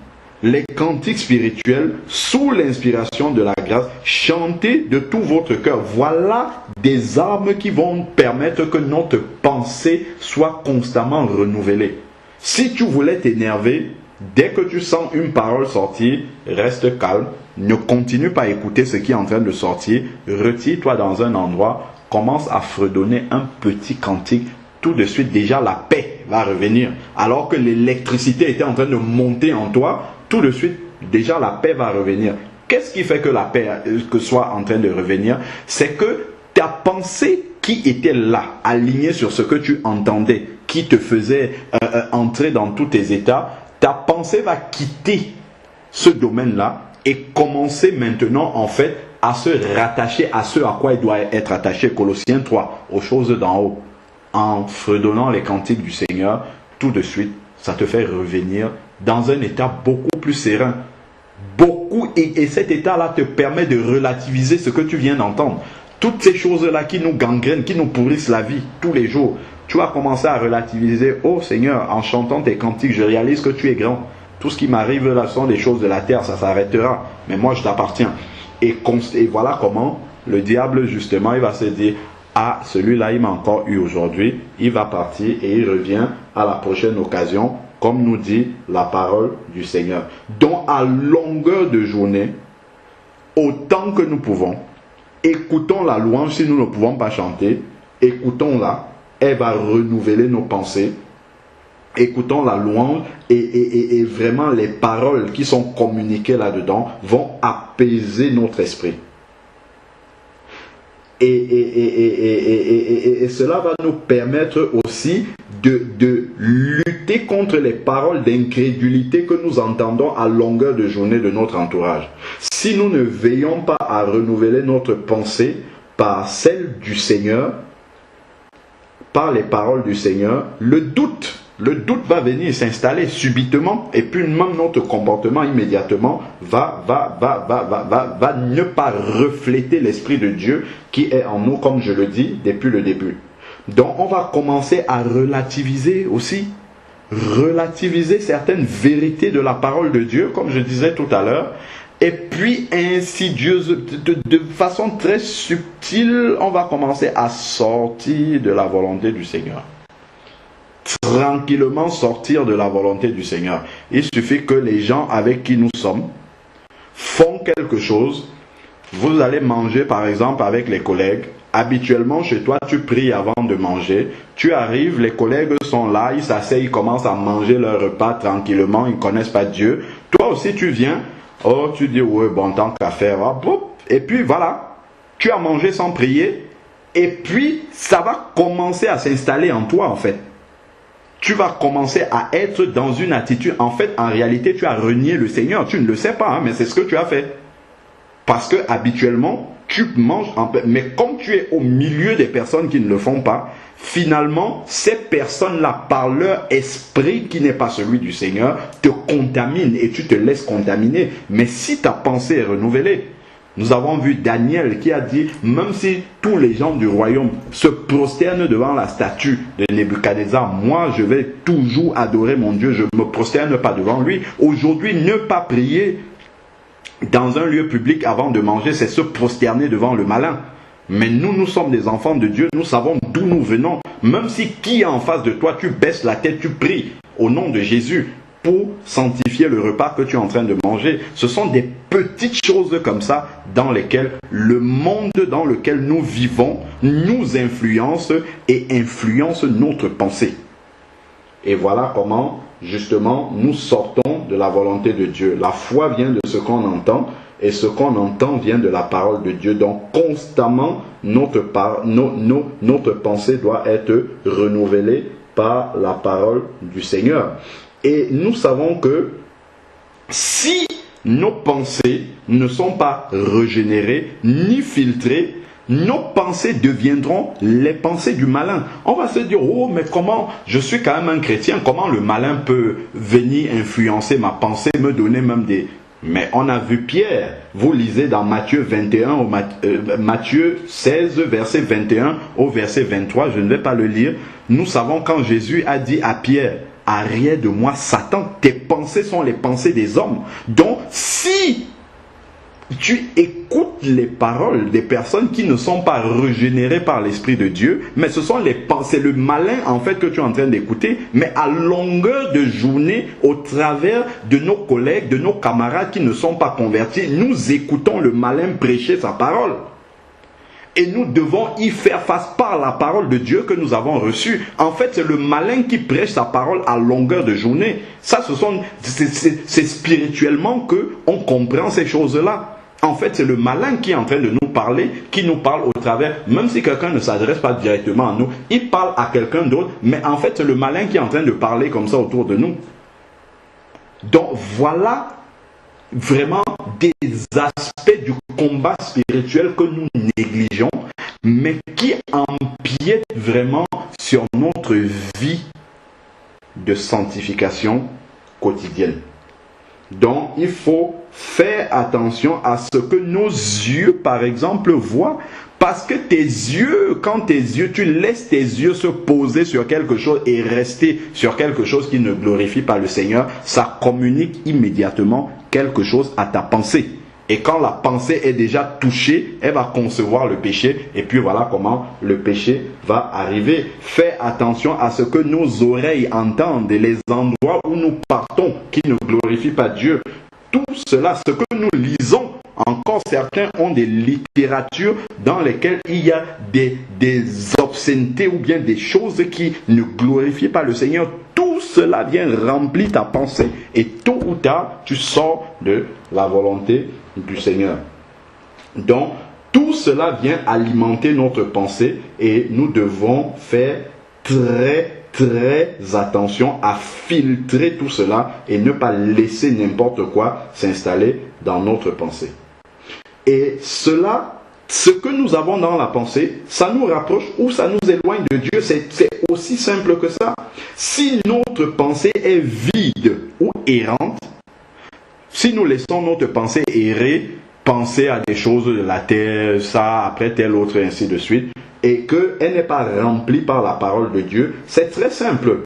[SPEAKER 1] les cantiques spirituels sous l'inspiration de la grâce. Chantez de tout votre cœur. Voilà des armes qui vont permettre que notre pensée soit constamment renouvelée. Si tu voulais t'énerver, dès que tu sens une parole sortir, reste calme. Ne continue pas à écouter ce qui est en train de sortir. Retire-toi dans un endroit. Commence à fredonner un petit cantique. Tout de suite, déjà, la paix va revenir. Alors que l'électricité était en train de monter en toi, tout de suite, déjà, la paix va revenir. Qu'est-ce qui fait que la paix soit en train de revenir? C'est que ta pensée qui était là, alignée sur ce que tu entendais, qui te faisait entrer dans tous tes états, ta pensée va quitter ce domaine-là et commencer maintenant en fait à se rattacher à ce à quoi il doit être attaché. Colossiens 3, aux choses d'en haut. En fredonnant les cantiques du Seigneur, tout de suite, ça te fait revenir dans un état beaucoup plus serein. beaucoup, et cet état-là te permet de relativiser ce que tu viens d'entendre. Toutes ces choses-là qui nous gangrènent, qui nous pourrissent la vie tous les jours, tu vas commencer à relativiser. Oh Seigneur, en chantant tes cantiques, je réalise que tu es grand. Tout ce qui m'arrive là sont des choses de la terre, ça s'arrêtera. Mais moi, je t'appartiens. Et voilà comment le diable, justement, il va se dire, ah, celui-là, il m'a encore eu aujourd'hui. Il va partir et il revient à la prochaine occasion, comme nous dit la parole du Seigneur. Donc, à longueur de journée, autant que nous pouvons, écoutons la louange si nous ne pouvons pas chanter. Écoutons-la. Elle va renouveler nos pensées. Écoutons la louange et vraiment les paroles qui sont communiquées là-dedans vont apaiser notre esprit. Et cela va nous permettre aussi de lutter contre les paroles d'incrédulité que nous entendons à longueur de journée de notre entourage. Si nous ne veillons pas à renouveler notre pensée par celle du Seigneur, par les paroles du Seigneur, le doute va venir s'installer subitement, et puis même notre comportement immédiatement va ne pas refléter l'Esprit de Dieu qui est en nous, comme je le dis depuis le début. Donc on va commencer à relativiser aussi, relativiser certaines vérités de la parole de Dieu, comme je disais tout à l'heure. Et puis insidieuse, de façon très subtile, on va commencer à sortir de la volonté du Seigneur. Tranquillement sortir de la volonté du Seigneur. Il suffit que les gens avec qui nous sommes font quelque chose. Vous allez manger par exemple avec les collègues. Habituellement chez toi tu pries avant de manger. Tu arrives, les collègues sont là, ils s'asseyent, ils commencent à manger leur repas tranquillement, ils ne connaissent pas Dieu. Toi aussi tu viens. Oh, tu dis, ouais, bon, tant qu'à faire. Et puis voilà, tu as mangé sans prier. Et puis, ça va commencer à s'installer en toi, en fait. Tu vas commencer à être dans une attitude. En fait, en réalité, tu as renié le Seigneur. Tu ne le sais pas, hein, mais c'est ce que tu as fait. Parce que habituellement, tu manges en paix. Mais comme tu es au milieu des personnes qui ne le font pas, finalement, ces personnes-là, par leur esprit qui n'est pas celui du Seigneur, te contaminent et tu te laisses contaminer. Mais si ta pensée est renouvelée, nous avons vu Daniel qui a dit, même si tous les gens du royaume se prosternent devant la statue de Nebuchadnezzar, moi je vais toujours adorer mon Dieu, je ne me prosterne pas devant lui. Aujourd'hui, ne pas prier dans un lieu public avant de manger, c'est se prosterner devant le malin. Mais nous sommes des enfants de Dieu, nous savons d'où nous venons. Même si qui est en face de toi, tu baisses la tête, tu pries au nom de Jésus pour sanctifier le repas que tu es en train de manger. Ce sont des petites choses comme ça dans lesquelles le monde dans lequel nous vivons nous influence et influence notre pensée. Et voilà comment justement nous sortons de la volonté de Dieu. La foi vient de ce qu'on entend. Et ce qu'on entend vient de la parole de Dieu. Donc constamment, notre pensée doit être renouvelée par la parole du Seigneur. Et nous savons que si nos pensées ne sont pas régénérées ni filtrées, nos pensées deviendront les pensées du malin. On va se dire, oh mais comment, je suis quand même un chrétien, comment le malin peut venir influencer ma pensée, me donner même des... Mais on a vu Pierre, vous lisez dans Matthieu 21, Matthieu 16, verset 21 au verset 23, je ne vais pas le lire. Nous savons quand Jésus a dit à Pierre, arrière de moi Satan, tes pensées sont les pensées des hommes. Donc si tu écoutes les paroles des personnes qui ne sont pas régénérées par l'Esprit de Dieu, mais ce sont les pensées, le malin en fait que tu es en train d'écouter, mais à longueur de journée, au travers de nos collègues, de nos camarades qui ne sont pas convertis, nous écoutons le malin prêcher sa parole. Et nous devons y faire face par la parole de Dieu que nous avons reçue. En fait, c'est le malin qui prêche sa parole à longueur de journée. Ça, c'est spirituellement qu'on comprend ces choses-là. En fait, c'est le malin qui est en train de nous parler, qui nous parle au travers, même si quelqu'un ne s'adresse pas directement à nous, il parle à quelqu'un d'autre, mais en fait, c'est le malin qui est en train de parler comme ça autour de nous. Donc, voilà vraiment des aspects du combat spirituel que nous négligeons, mais qui empiètent vraiment sur notre vie de sanctification quotidienne. Donc, il faut faire attention à ce que nos yeux, par exemple, voient. Parce que tes yeux, quand tu laisses tes yeux se poser sur quelque chose et rester sur quelque chose qui ne glorifie pas le Seigneur, ça communique immédiatement quelque chose à ta pensée. Et quand la pensée est déjà touchée, elle va concevoir le péché. Et puis voilà comment le péché va arriver. Fais attention à ce que nos oreilles entendent et les endroits où nous partons qui ne glorifient pas Dieu. Tout cela, ce que nous lisons, encore certains ont des littératures dans lesquelles il y a des obscénités ou bien des choses qui ne glorifient pas le Seigneur. Tout cela vient remplir ta pensée et tôt ou tard, tu sors de la volonté du Seigneur. Donc, tout cela vient alimenter notre pensée et nous devons faire très attention à filtrer tout cela et ne pas laisser n'importe quoi s'installer dans notre pensée. Et cela, ce que nous avons dans la pensée, ça nous rapproche ou ça nous éloigne de Dieu. C'est aussi simple que ça. Si notre pensée est vide ou errante, si nous laissons notre pensée errer, penser à des choses de la terre, ça, après tel autre, et ainsi de suite, et qu'elle n'est pas remplie par la parole de Dieu, c'est très simple.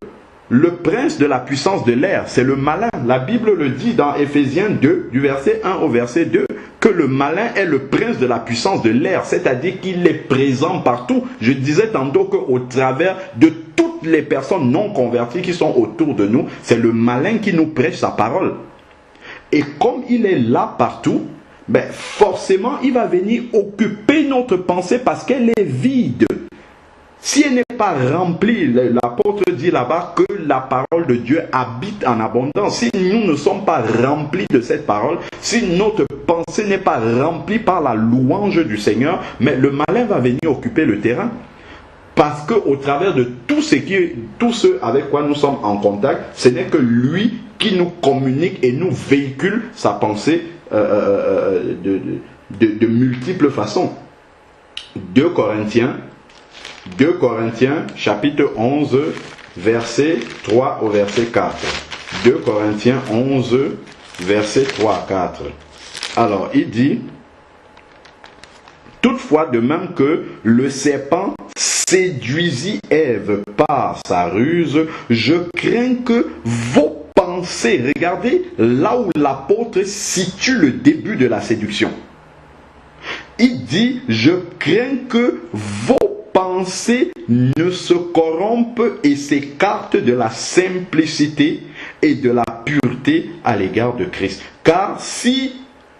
[SPEAKER 1] Le prince de la puissance de l'air, c'est le malin. La Bible le dit dans Éphésiens 2, du verset 1 au verset 2, que le malin est le prince de la puissance de l'air, c'est-à-dire qu'il est présent partout. Je disais tantôt qu'au travers de toutes les personnes non converties qui sont autour de nous, c'est le malin qui nous prêche sa parole. Et comme il est là partout, forcément il va venir occuper notre pensée parce qu'elle est vide. Si elle n'est pas remplie, l'apôtre dit là-bas que la parole de Dieu habite en abondance. Si nous ne sommes pas remplis de cette parole, si notre pensée n'est pas remplie par la louange du Seigneur, mais le malin va venir occuper le terrain. Parce qu'au travers de tout ce avec quoi nous sommes en contact, ce n'est que lui qui nous communique et nous véhicule sa pensée de multiples façons. 2 Corinthiens chapitre 11 verset 3 au verset 4. 2 Corinthiens 11 verset 3 à 4. Alors il dit: toutefois, de même que le serpent séduisit Ève par sa ruse, je crains que vos pensées, regardez là où l'apôtre situe le début de la séduction. Il dit: je crains que vos pensées ne se corrompent et s'écartent de la simplicité et de la pureté à l'égard de Christ. Car si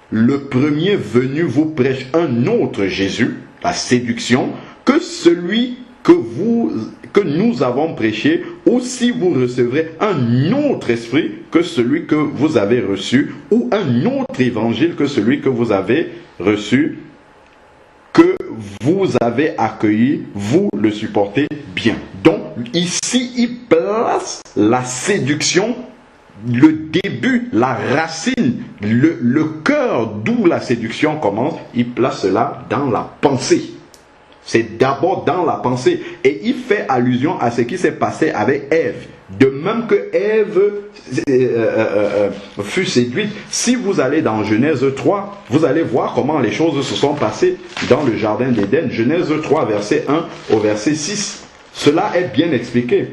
[SPEAKER 1] le premier venu vous prêche un autre Jésus, la séduction, que celui que nous avons prêché, ou si vous recevrez un autre esprit que celui que vous avez reçu, ou un autre évangile que celui que vous avez reçu, que vous avez accueilli, vous le supportez bien. Donc, ici, il place la séduction, le début, la racine, le cœur d'où la séduction commence, il place cela dans la pensée. C'est d'abord dans la pensée. Et il fait allusion à ce qui s'est passé avec Ève. De même que Ève fut séduite, si vous allez dans Genèse 3, vous allez voir comment les choses se sont passées dans le jardin d'Éden. Genèse 3, verset 1 au verset 6. Cela est bien expliqué.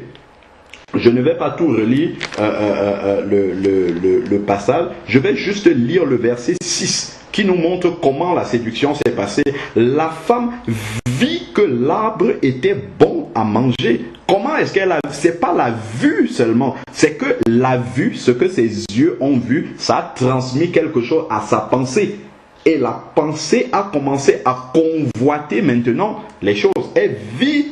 [SPEAKER 1] Je ne vais pas tout relire le passage. Je vais juste lire le verset 6 qui nous montre comment la séduction s'est passée. La femme vit que l'arbre était bon à manger. Comment est-ce qu'elle a... C'est pas la vue seulement. C'est que la vue, ce que ses yeux ont vu, ça a transmis quelque chose à sa pensée. Et la pensée a commencé à convoiter maintenant les choses. Elle vit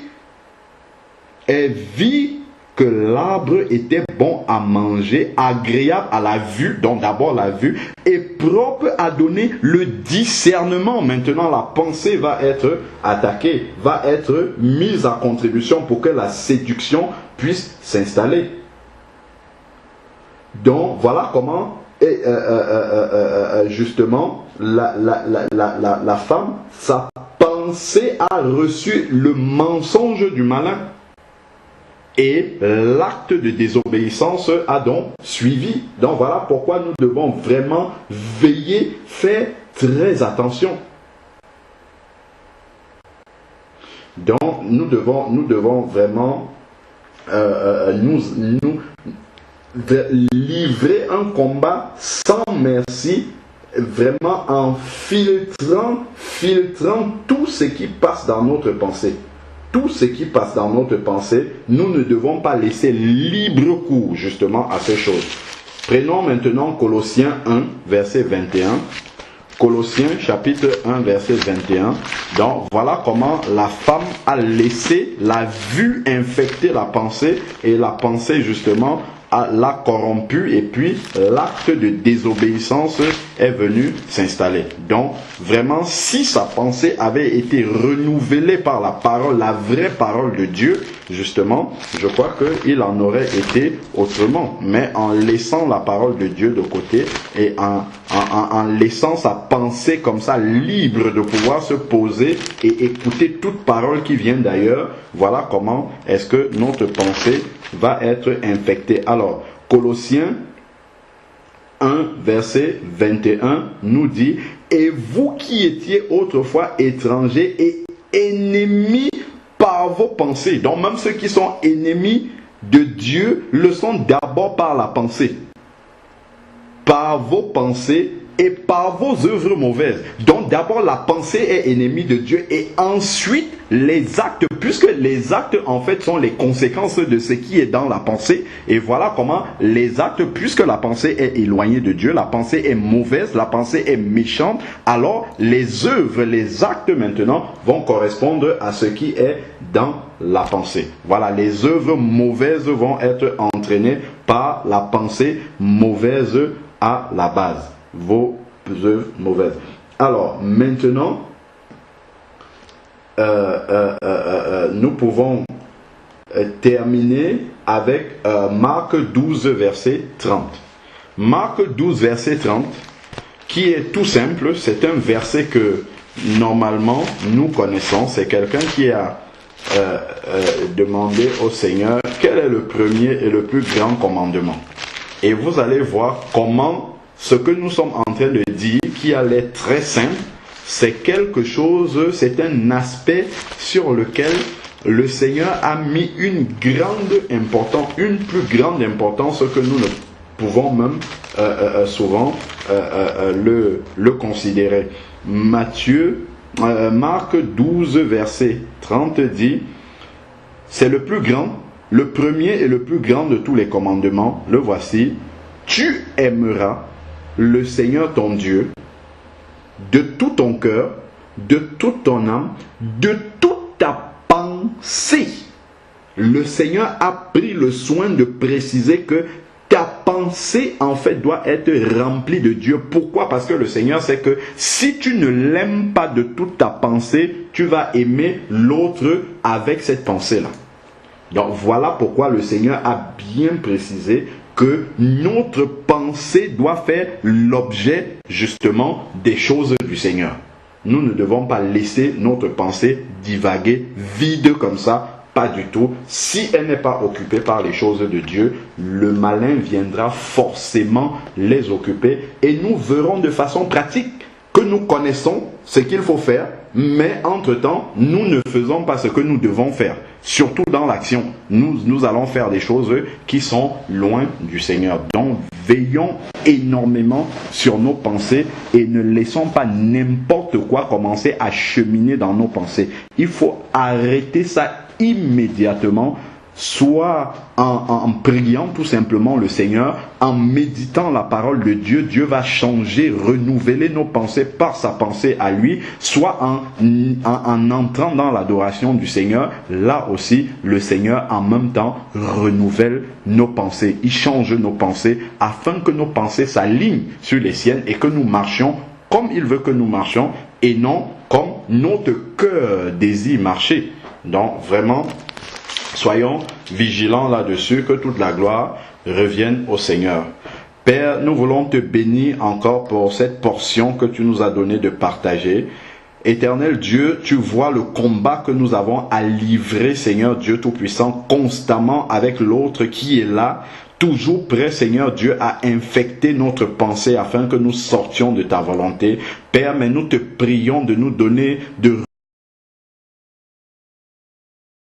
[SPEAKER 1] que l'arbre était bon à manger, agréable à la vue, donc d'abord la vue, et propre à donner le discernement. Maintenant, la pensée va être attaquée, va être mise à contribution pour que la séduction puisse s'installer. Donc, voilà comment, justement, la femme, sa pensée a reçu le mensonge du malin. Et l'acte de désobéissance a donc suivi. Donc voilà pourquoi nous devons vraiment veiller, faire très attention. Donc nous devons vraiment nous livrer un combat sans merci, vraiment en filtrant tout ce qui passe dans notre pensée. Tout ce qui passe dans notre pensée, nous ne devons pas laisser libre cours justement à ces choses. Prenons maintenant Colossiens 1, verset 21. Colossiens chapitre 1, verset 21. Donc voilà comment la femme a laissé la vue infecter la pensée, et la pensée justement l'a corrompu, et puis l'acte de désobéissance est venu s'installer. Donc vraiment, si sa pensée avait été renouvelée par la parole, la vraie parole de Dieu, justement, je crois qu'il en aurait été autrement. Mais en laissant la parole de Dieu de côté et en laissant sa pensée comme ça libre de pouvoir se poser et écouter toute parole qui vient d'ailleurs, voilà comment est-ce que notre pensée va être infectée. Alors, Colossiens 1, verset 21 nous dit: et vous qui étiez autrefois étrangers et ennemis par vos pensées. Donc même ceux qui sont ennemis de Dieu le sont d'abord par la pensée. Par vos pensées et par vos œuvres mauvaises. Donc d'abord la pensée est ennemie de Dieu, et ensuite les actes, puisque les actes en fait sont les conséquences de ce qui est dans la pensée. Et voilà comment les actes, puisque la pensée est éloignée de Dieu, la pensée est mauvaise, la pensée est méchante, alors les œuvres, les actes maintenant vont correspondre à ce qui est dans la pensée. Voilà, les œuvres mauvaises vont être entraînées par la pensée mauvaise à la base. Vos œuvres mauvaises. Alors maintenant, nous pouvons terminer avec Marc 12 verset 30. Marc 12 verset 30, qui est tout simple. C'est un verset que normalement nous connaissons. C'est quelqu'un qui a demandé au Seigneur quel est le premier et le plus grand commandement. Et vous allez voir comment ce que nous sommes en train de dire, qui a l'air très simple, c'est quelque chose, c'est un aspect sur lequel le Seigneur a mis une grande importance, une plus grande importance que nous ne pouvons même souvent le considérer. Marc 12, verset 30 dit, c'est le plus grand, le premier et le plus grand de tous les commandements, le voici: tu aimeras le Seigneur ton Dieu de tout ton cœur, de toute ton âme, de toute ta pensée. Le Seigneur a pris le soin de préciser que ta pensée en fait doit être remplie de Dieu. Pourquoi? Parce que le Seigneur sait que si tu ne l'aimes pas de toute ta pensée, tu vas aimer l'autre avec cette pensée-là. Donc voilà pourquoi le Seigneur a bien précisé que notre pensée doit faire l'objet justement des choses du Seigneur. Nous ne devons pas laisser notre pensée divaguer vide comme ça, pas du tout. Si elle n'est pas occupée par les choses de Dieu, le malin viendra forcément les occuper, et nous verrons de façon pratique que nous connaissons ce qu'il faut faire, mais entre-temps, nous ne faisons pas ce que nous devons faire. Surtout dans l'action, nous allons faire des choses qui sont loin du Seigneur. Donc, veillons énormément sur nos pensées et ne laissons pas n'importe quoi commencer à cheminer dans nos pensées. Il faut arrêter ça immédiatement, soit en priant tout simplement le Seigneur, en méditant la parole de Dieu. Dieu va changer, renouveler nos pensées par sa pensée à lui, soit en entrant dans l'adoration du Seigneur. Là aussi, le Seigneur en même temps renouvelle nos pensées. Il change nos pensées afin que nos pensées s'alignent sur les siennes et que nous marchions comme il veut que nous marchions et non comme notre cœur désire marcher. Donc vraiment, soyons vigilants là-dessus, que toute la gloire revienne au Seigneur. Père, nous voulons te bénir encore pour cette portion que tu nous as donné de partager. Éternel Dieu, tu vois le combat que nous avons à livrer, Seigneur Dieu Tout-Puissant, constamment avec l'autre qui est là, toujours prêt, Seigneur Dieu, à infecter notre pensée afin que nous sortions de ta volonté. Père, mais nous te prions de nous donner de